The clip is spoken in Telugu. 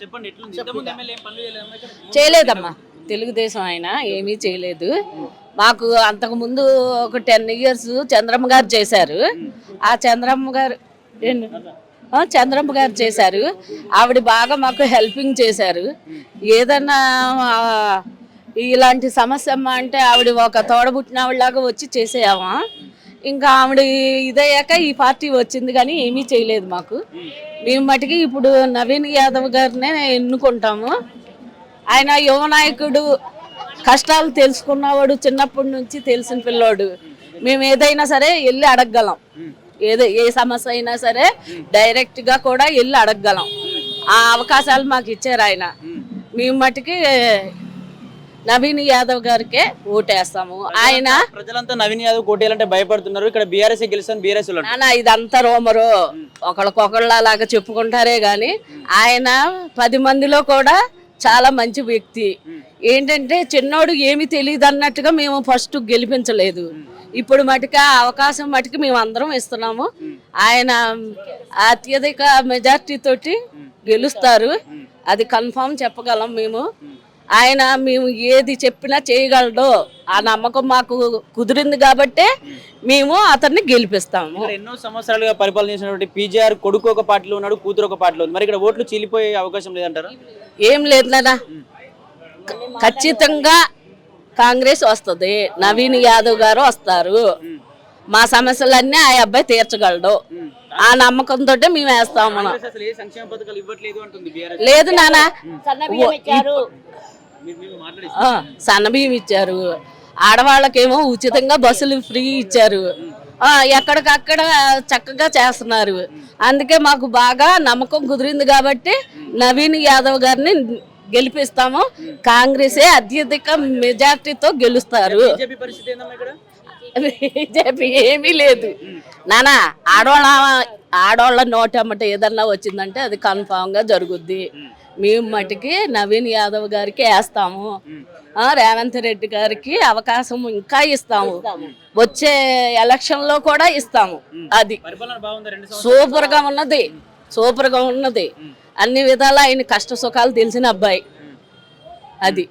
చెప్పండి ఎట్లుంది? ఇంతకుముందు ఎమ్మెల్యే ఏం పనులు చేయలేదమ్మా ఇక్కడ? చేయలేదమ్మా, తెలుగుదేశం ఆయన ఏమీ చేయలేదు. మాకు అంతకుముందు ఒక 10 years చంద్రమ్మ గారు చేశారు. ఆ చంద్రమ్మ గారు చేశారు. ఆవిడ బాగా మాకు హెల్పింగ్ చేశారు. ఏదన్నా ఇలాంటి సమస్య అమ్మా అంటే ఆవిడ ఒక తోడబుట్టిన ఆవిడలాగా వచ్చి చేసేయామా. ఇంకా ఆవిడ ఇదయ్యాక ఈ పార్టీ వచ్చింది కానీ ఏమీ చేయలేదు మాకు. మేము మటుకి ఇప్పుడు నవీన్ యాదవ్ గారినే ఎన్నుకుంటాము. ఆయన యువ నాయకుడు, కష్టాలు తెలుసుకున్నవాడు, చిన్నప్పటి నుంచి తెలిసిన పిల్లోడు. మేము ఏదైనా సరే వెళ్ళి అడగగలం, ఏ సమస్య అయినా సరే డైరెక్ట్గా కూడా వెళ్ళి అడగగలం. ఆ అవకాశాలు మాకు ఇచ్చారు ఆయన. మేము మటుకి నవీన్ యాదవ్ గారికే ఓటేస్తాము. ఆయన ప్రజలంతా నవీన్ యాదవ్ కోటేయాలంటే భయపడుతున్నారు. ఇక్కడ బీఆర్ఎస్ గెలుస్తాను, బీఆర్ఎస్ నాన్న ఇదంతా రోమరు, ఒకళ్ళకొకళ్ళలాగా చెప్పుకుంటారే గాని ఆయన 10 మందిలో కూడా చాలా మంచి వ్యక్తి. ఏంటంటే చిన్నోడు ఏమి తెలియదు అన్నట్టుగా మేము ఫస్ట్ గెలిపించలేదు. ఇప్పుడు మటుకు ఆ అవకాశం మటుకు మేము అందరం ఇస్తున్నాము. ఆయన అత్యధిక మెజార్టీ తోటి గెలుస్తారు, అది కన్ఫామ్ చెప్పగలం మేము. ఆయన మేము ఏది చెప్పినా చేయగలడో ఆ నమ్మకం మాకు కుదిరింది కాబట్టే మేము అతన్ని గెలిపిస్తాము. ఎన్నో సంవత్సరాలుగా పరిపాలన చేసినటువంటి పీజీఆర్ కొడుకు ఒక పార్టీలో ఉన్నాడు, కూతురు ఒక పార్టీలో ఉంది. మరి ఇక్కడ ఓట్లు చీలిపోయే అవకాశం లేదంటారా? ఏం లేదు నాన్న, ఖచ్చితంగా కాంగ్రెస్ వస్తుంది. నవీన్ యాదవ్ గారు వస్తారు. మా సమస్యలన్నీ ఆ అబ్బాయి తీర్చగలడు, ఆ నమ్మకంతో మేము వేస్తాము. లేదు నాన్న, సన్నబియ్యం ఇచ్చారు, ఆడవాళ్ళకేమో ఉచితంగా బస్సులు ఫ్రీ ఇచ్చారు, ఎక్కడికక్కడ చక్కగా చేస్తున్నారు. అందుకే మాకు బాగా నమ్మకం కుదిరింది కాబట్టి నవీన్ యాదవ్ గారిని గెలిపిస్తాము. కాంగ్రెసే అత్యధిక మెజార్టీతో గెలుస్తారు. బీజేపీ ఏమీ లేదు నానా. ఆడవాళ్ళ నోటమ్మట ఏదన్నా వచ్చిందంటే అది కన్ఫామ్ గా జరుగుద్ది. మేము మటుకి నవీన్ యాదవ్ గారికి వేస్తాము. రేవంత్ రెడ్డి గారికి అవకాశం ఇంకా ఇస్తాము, వచ్చే ఎలక్షన్ లో కూడా ఇస్తాము. అది సూపర్ గా ఉన్నది. అన్ని విధాలా ఆయన కష్ట సుఖాలు తెలిసిన అబ్బాయి. అది